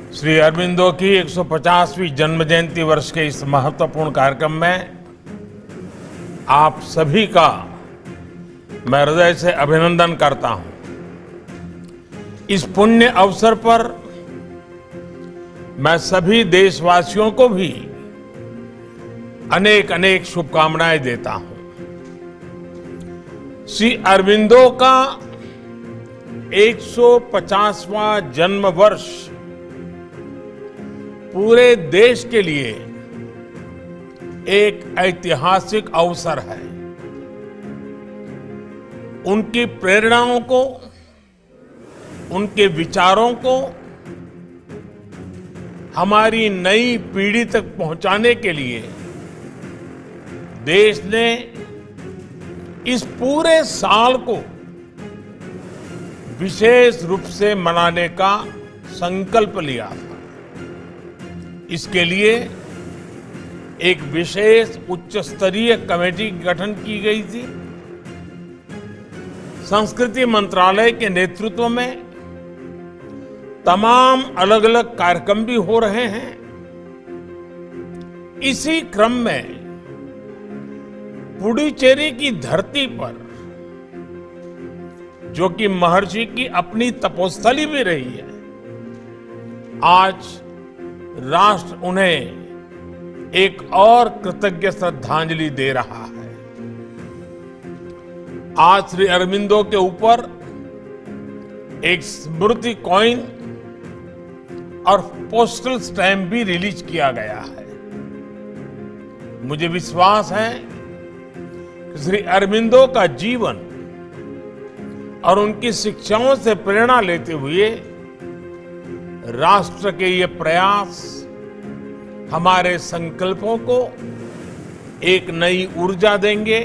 श्री अरबिंदो की 150वीं जन्म जयंती वर्ष के इस महत्वपूर्ण कार्यक्रम में आप सभी का मैं हृदय से अभिनंदन करता हूं। इस पुण्य अवसर पर मैं सभी देशवासियों को भी अनेक अनेक शुभकामनाएं देता हूं। श्री अरबिंदो का 150वां जन्म वर्ष पूरे देश के लिए एक ऐतिहासिक अवसर है। उनकी प्रेरणाओं को, उनके विचारों को हमारी नई पीढ़ी तक पहुंचाने के लिए देश ने इस पूरे साल को विशेष रूप से मनाने का संकल्प लिया था। इसके लिए एक विशेष उच्च स्तरीय कमेटी गठन की गई थी। संस्कृति मंत्रालय के नेतृत्व में तमाम अलग अलग कार्यक्रम भी हो रहे हैं। इसी क्रम में पुडुचेरी की धरती पर, जो कि महर्षि की अपनी तपोस्थली भी रही है, आज राष्ट्र उन्हें एक और कृतज्ञ श्रद्धांजलि दे रहा है। आज श्री अरबिंदो के ऊपर एक स्मृति कॉइन और पोस्टल स्टैम्प भी रिलीज किया गया है। मुझे विश्वास है कि श्री अरबिंदो का जीवन और उनकी शिक्षाओं से प्रेरणा लेते हुए राष्ट्र के ये प्रयास हमारे संकल्पों को एक नई ऊर्जा देंगे,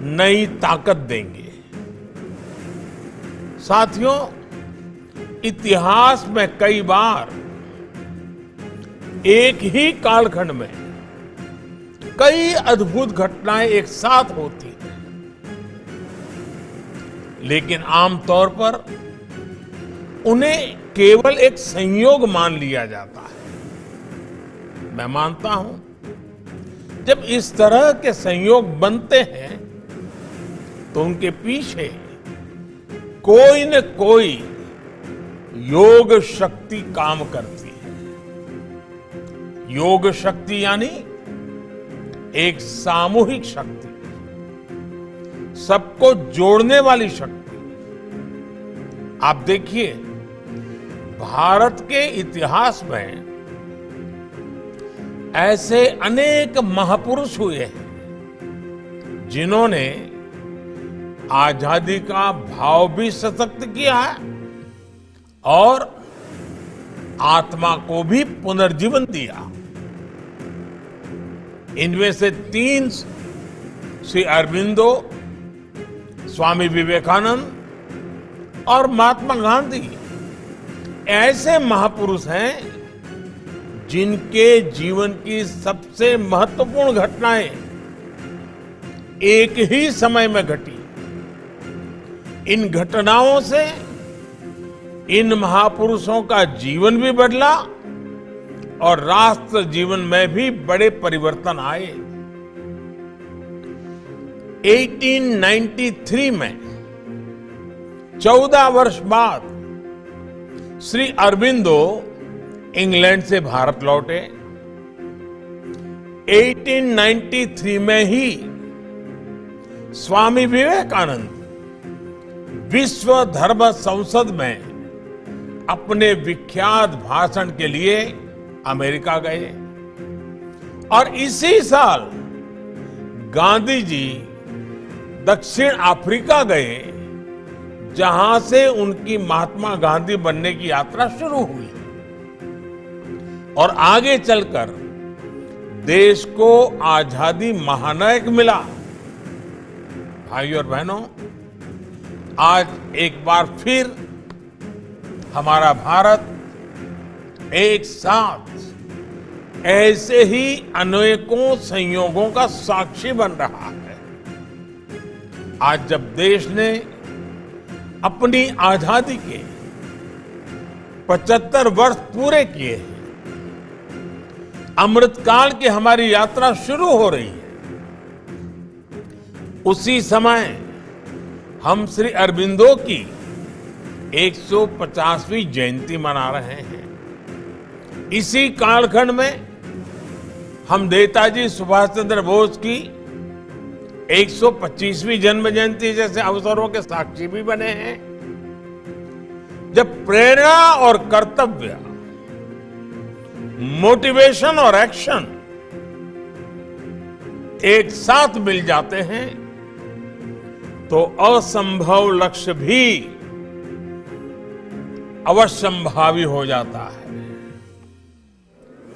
नई ताकत देंगे। साथियों, इतिहास में कई बार एक ही कालखंड में कई अद्भुत घटनाएं एक साथ होती हैं, लेकिन आमतौर पर उन्हें केवल एक संयोग मान लिया जाता है। मैं मानता हूं जब इस तरह के संयोग बनते हैं तो उनके पीछे कोई न कोई योग शक्ति काम करती है। योग शक्ति यानी एक सामूहिक शक्ति, सबको जोड़ने वाली शक्ति। आप देखिए, भारत के इतिहास में ऐसे अनेक महापुरुष हुए हैं जिन्होंने आजादी का भाव भी सशक्त किया है और आत्मा को भी पुनर्जीवन दिया। इनमें से 3 श्री अरबिंदो, स्वामी विवेकानंद और महात्मा गांधी ऐसे महापुरुष हैं जिनके जीवन की सबसे महत्वपूर्ण घटनाएं एक ही समय में घटी। इन घटनाओं से इन महापुरुषों का जीवन भी बदला और राष्ट्र जीवन में भी बड़े परिवर्तन आए। 1893 में 14 वर्ष बाद श्री अरबिंदो इंग्लैंड से भारत लौटे। 1893 में ही स्वामी विवेकानंद विश्व धर्म संसद में अपने विख्यात भाषण के लिए अमेरिका गए और इसी साल गांधी जी दक्षिण अफ्रीका गए, जहां से उनकी महात्मा गांधी बनने की यात्रा शुरू हुई और आगे चलकर देश को आजादी महानायक मिला। भाइयों और बहनों, आज एक बार फिर हमारा भारत एक साथ ऐसे ही अनेकों संयोगों का साक्षी बन रहा है। आज जब देश ने अपनी आजादी के 75 वर्ष पूरे किए हैं। अमृतकाल की हमारी यात्रा शुरू हो रही है। उसी समय हम श्री अरबिंदो की 150वीं जयंती मना रहे हैं। इसी कालखंड में हम नेताजी सुभाष चंद्र बोस की 125वीं जन्म जयंती जैसे अवसरों के साक्षी भी बने हैं, जब प्रेरणा और कर्तव्य, मोटिवेशन और एक्शन एक साथ मिल जाते हैं तो असंभव लक्ष्य भी अवश्यंभावी हो जाता है।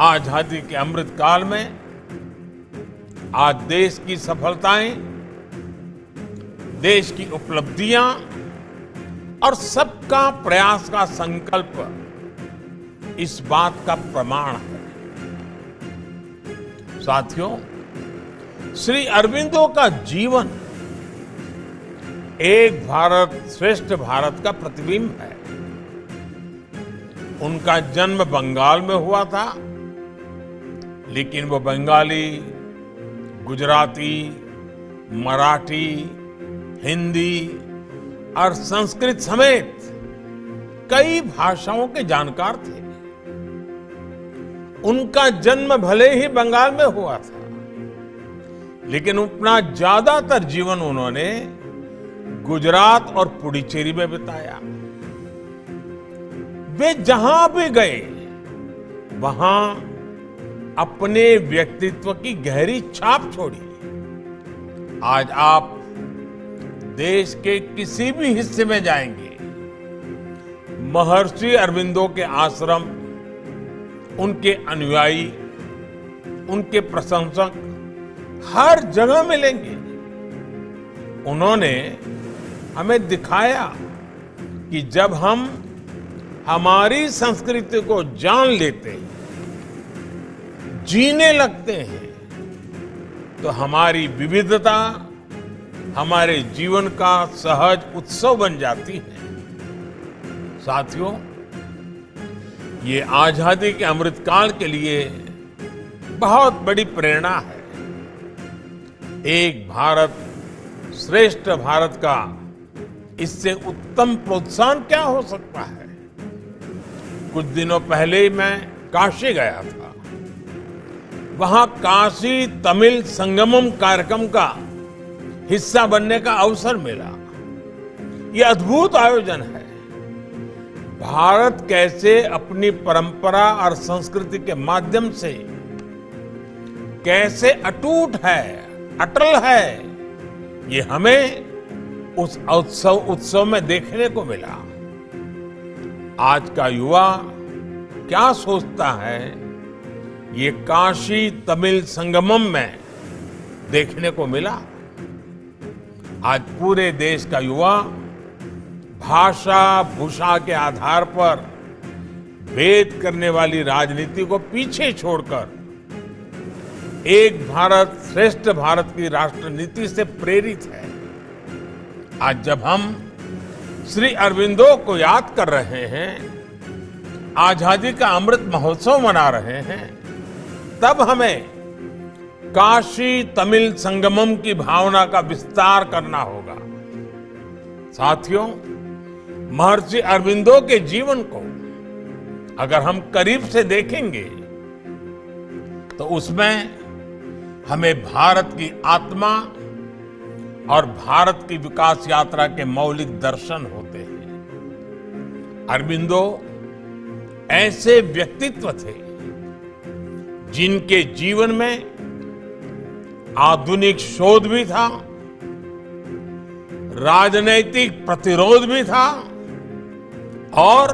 आजादी के अमृत काल में आज देश की सफलताएं, देश की उपलब्धियां और सबका प्रयास का संकल्प इस बात का प्रमाण है। साथियों, श्री अरबिंदो का जीवन एक भारत श्रेष्ठ भारत का प्रतिबिंब है। उनका जन्म बंगाल में हुआ था, लेकिन वो बंगाली, गुजराती, मराठी, हिंदी और संस्कृत समेत कई भाषाओं के जानकार थे। उनका जन्म भले ही बंगाल में हुआ था, लेकिन अपना ज्यादातर जीवन उन्होंने गुजरात और पुडुचेरी में बिताया। वे जहां भी गए वहां अपने व्यक्तित्व की गहरी छाप छोड़ी। आज आप देश के किसी भी हिस्से में जाएंगे, महर्षि अरबिंदो के आश्रम, उनके अनुयायी, उनके प्रशंसक हर जगह मिलेंगे। उन्होंने हमें दिखाया कि जब हम हमारी संस्कृति को जान लेते हैं, जीने लगते हैं, तो हमारी विविधता हमारे जीवन का सहज उत्सव बन जाती है। साथियों, ये आजादी के अमृतकाल के लिए बहुत बड़ी प्रेरणा है। एक भारत श्रेष्ठ भारत का इससे उत्तम प्रोत्साहन क्या हो सकता है। कुछ दिनों पहले ही मैं काशी गया था। वहां काशी तमिल संगमम कार्यक्रम का हिस्सा बनने का अवसर मिला। यह अद्भुत आयोजन है। भारत कैसे अपनी परंपरा और संस्कृति के माध्यम से कैसे अटूट है, अटल है, ये हमें उस उत्सव में देखने को मिला। आज का युवा क्या सोचता है, ये काशी तमिल संगमम में देखने को मिला। आज पूरे देश का युवा भाषा भूषा के आधार पर भेद करने वाली राजनीति को पीछे छोड़कर एक भारत श्रेष्ठ भारत की राष्ट्र नीति से प्रेरित है। आज जब हम श्री अरबिंदो को याद कर रहे हैं, आजादी का अमृत महोत्सव मना रहे हैं, तब हमें काशी तमिल संगमम की भावना का विस्तार करना होगा। साथियों, महर्षि अरबिंदो के जीवन को अगर हम करीब से देखेंगे तो उसमें हमें भारत की आत्मा और भारत की विकास यात्रा के मौलिक दर्शन होते हैं। अरबिंदो ऐसे व्यक्तित्व थे जिनके जीवन में आधुनिक शोध भी था, राजनैतिक प्रतिरोध भी था और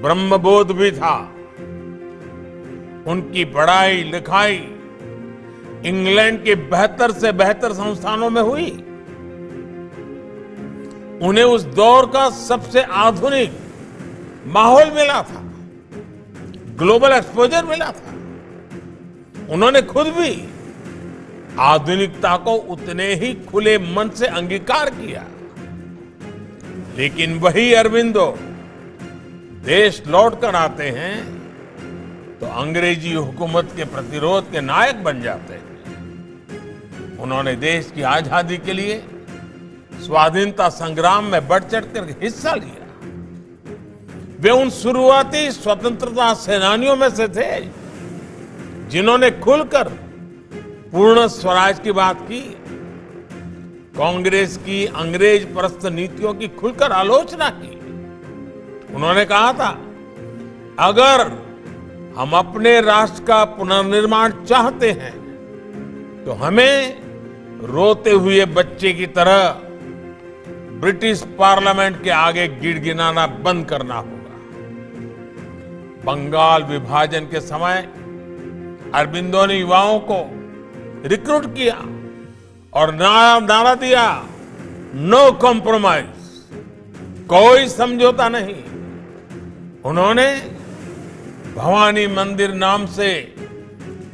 ब्रह्मबोध भी था। उनकी पढ़ाई लिखाई इंग्लैंड के बेहतर से बेहतर संस्थानों में हुई। उन्हें उस दौर का सबसे आधुनिक माहौल मिला था, ग्लोबल एक्सपोजर मिला था। उन्होंने खुद भी आधुनिकता को उतने ही खुले मन से अंगीकार किया। लेकिन वही अरबिंदो देश लौट कर आते हैं तो अंग्रेजी हुकूमत के प्रतिरोध के नायक बन जाते हैं। उन्होंने देश की आजादी के लिए स्वाधीनता संग्राम में बढ़ चढ़कर हिस्सा लिया। वे उन शुरुआती स्वतंत्रता सेनानियों में से थे जिन्होंने खुलकर पूर्ण स्वराज की बात की। कांग्रेस की अंग्रेज परस्त नीतियों की खुलकर आलोचना की। उन्होंने कहा था, अगर हम अपने राष्ट्र का पुनर्निर्माण चाहते हैं तो हमें रोते हुए बच्चे की तरह ब्रिटिश पार्लियामेंट के आगे गिड़गिड़ाना बंद करना होगा। बंगाल विभाजन के समय अरबिंदो ने युवाओं को रिक्रूट किया और नारा दिया, नो कॉम्प्रोमाइज, कोई समझौता नहीं। उन्होंने भवानी मंदिर नाम से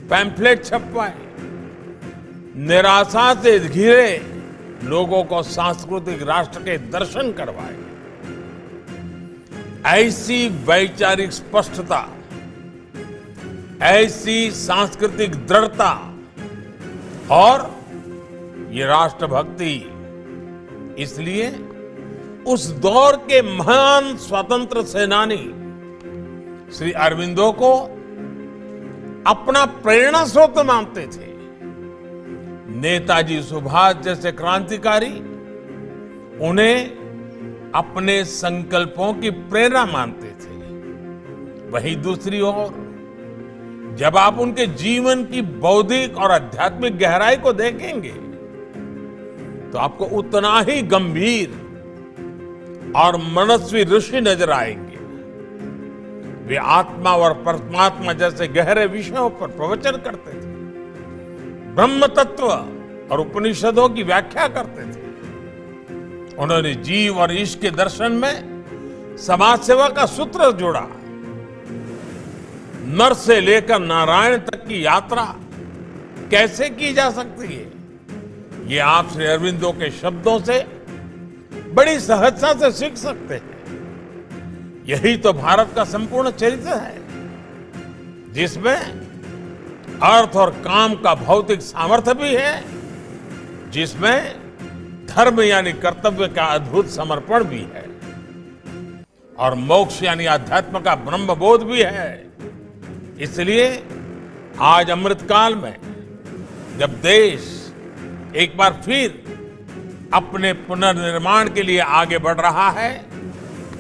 पैम्फलेट छपवाए, निराशा से घिरे लोगों को सांस्कृतिक राष्ट्र के दर्शन करवाए। ऐसी वैचारिक स्पष्टता, ऐसी सांस्कृतिक दृढ़ता और ये राष्ट्रभक्ति इसलिए उस दौर के महान स्वतंत्र सेनानी श्री अरबिंदो को अपना प्रेरणा स्रोत मानते थे। नेताजी सुभाष जैसे क्रांतिकारी उन्हें अपने संकल्पों की प्रेरणा मानते थे। वहीं दूसरी ओर जब आप उनके जीवन की बौद्धिक और आध्यात्मिक गहराई को देखेंगे तो आपको उतना ही गंभीर और मनस्वी ऋषि नजर आएंगे। वे आत्मा और परमात्मा जैसे गहरे विषयों पर प्रवचन करते थे, ब्रह्म तत्व और उपनिषदों की व्याख्या करते थे। उन्होंने जीव और ईश के दर्शन में समाज सेवा का सूत्र जोड़ा। नर से लेकर नारायण तक की यात्रा कैसे की जा सकती है, ये आप श्री अरबिंदो के शब्दों से बड़ी सहजता से सीख सकते हैं। यही तो भारत का संपूर्ण चरित्र है, जिसमें अर्थ और काम का भौतिक सामर्थ्य भी है, जिसमें धर्म यानी कर्तव्य का अद्भुत समर्पण भी है और मोक्ष यानी आध्यात्म का ब्रह्मबोध भी है। इसलिए आज अमृतकाल में जब देश एक बार फिर अपने पुनर्निर्माण के लिए आगे बढ़ रहा है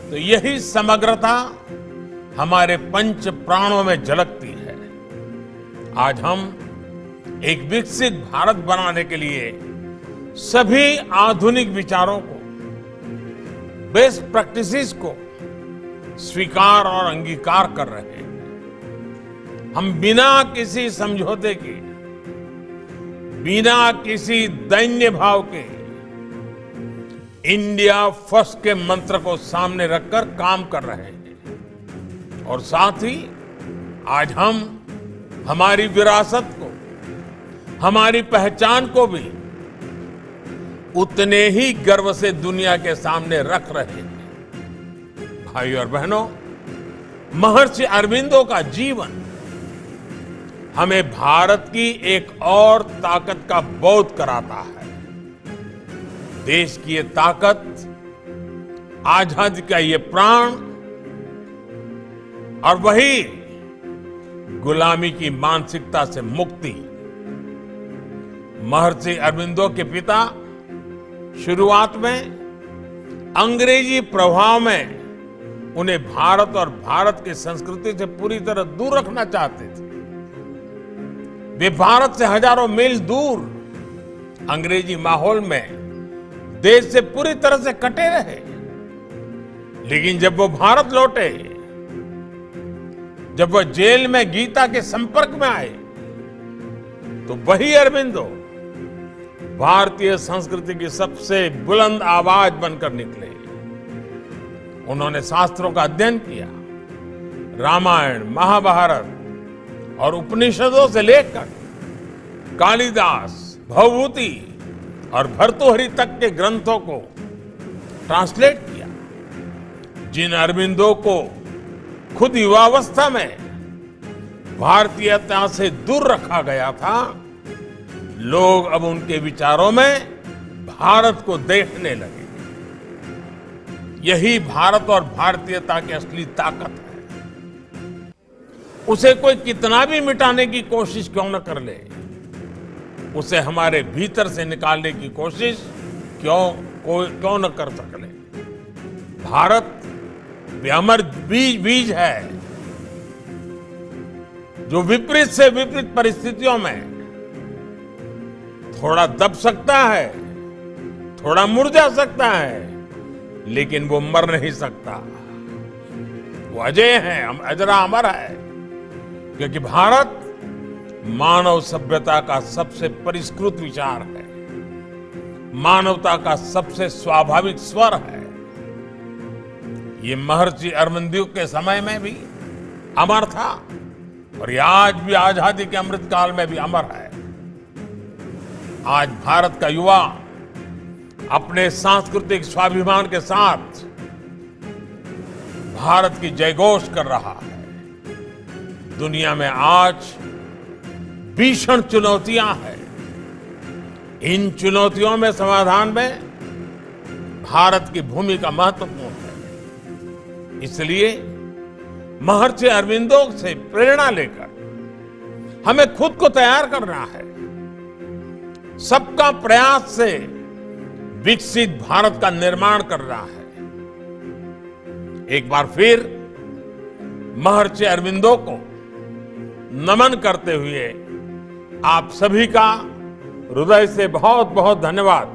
तो यही समग्रता हमारे पंच प्राणों में झलकती है। आज हम एक विकसित भारत बनाने के लिए सभी आधुनिक विचारों को, बेस्ट प्रैक्टिसेस को स्वीकार और अंगीकार कर रहे हैं। हम बिना किसी समझौते के, बिना किसी दैन्य भाव के इंडिया फर्स्ट के मंत्र को सामने रखकर काम कर रहे हैं और साथ ही आज हम हमारी विरासत को, हमारी पहचान को भी उतने ही गर्व से दुनिया के सामने रख रहे हैं। भाई और बहनों, महर्षि अरबिंदो का जीवन हमें भारत की एक और ताकत का बोध कराता है। देश की ये ताकत, आजादी का ये प्राण और वही गुलामी की मानसिकता से मुक्ति। महर्षि अरबिंदो के पिता शुरुआत में अंग्रेजी प्रभाव में उन्हें भारत और भारत की संस्कृति से पूरी तरह दूर रखना चाहते थे। वे भारत से हजारों मील दूर अंग्रेजी माहौल में देश से पूरी तरह से कटे रहे। लेकिन जब वो भारत लौटे, जब वो जेल में गीता के संपर्क में आए, तो वही अरबिंदो भारतीय संस्कृति की सबसे बुलंद आवाज बनकर निकले। उन्होंने शास्त्रों का अध्ययन किया, रामायण, महाभारत और उपनिषदों से लेकर कालिदास, भवभूति और भर्तृहरि तक के ग्रंथों को ट्रांसलेट किया। जिन अरबिंदो को खुद युवावस्था में भारतीयता से दूर रखा गया था, लोग अब उनके विचारों में भारत को देखने लगे। यही भारत और भारतीयता की असली ताकत है। उसे कोई कितना भी मिटाने की कोशिश क्यों न कर ले, उसे हमारे भीतर से निकालने की कोशिश क्यों न कर सके। भारत अमर बीज है, जो विपरीत से विपरीत परिस्थितियों में थोड़ा दब सकता है, थोड़ा मुरझा सकता है, लेकिन वो मर नहीं सकता। वो अजय है, अजरा अमर है, क्योंकि भारत मानव सभ्यता का सबसे परिष्कृत विचार है, मानवता का सबसे स्वाभाविक स्वर है। ये महर्षि अरविंदो के समय में भी अमर था और ये आज भी आजादी के अमृत काल में भी अमर है। आज भारत का युवा अपने सांस्कृतिक स्वाभिमान के साथ भारत की जयघोष कर रहा है। दुनिया में आज भीषण चुनौतियां हैं। इन चुनौतियों में समाधान में भारत की भूमिका महत्वपूर्ण है। इसलिए महर्षि अरविंदो से प्रेरणा लेकर हमें खुद को तैयार करना है। सबका प्रयास से विकसित भारत का निर्माण करना है। एक बार फिर महर्षि अरविंदो को नमन करते हुए आप सभी का हृदय से बहुत बहुत धन्यवाद।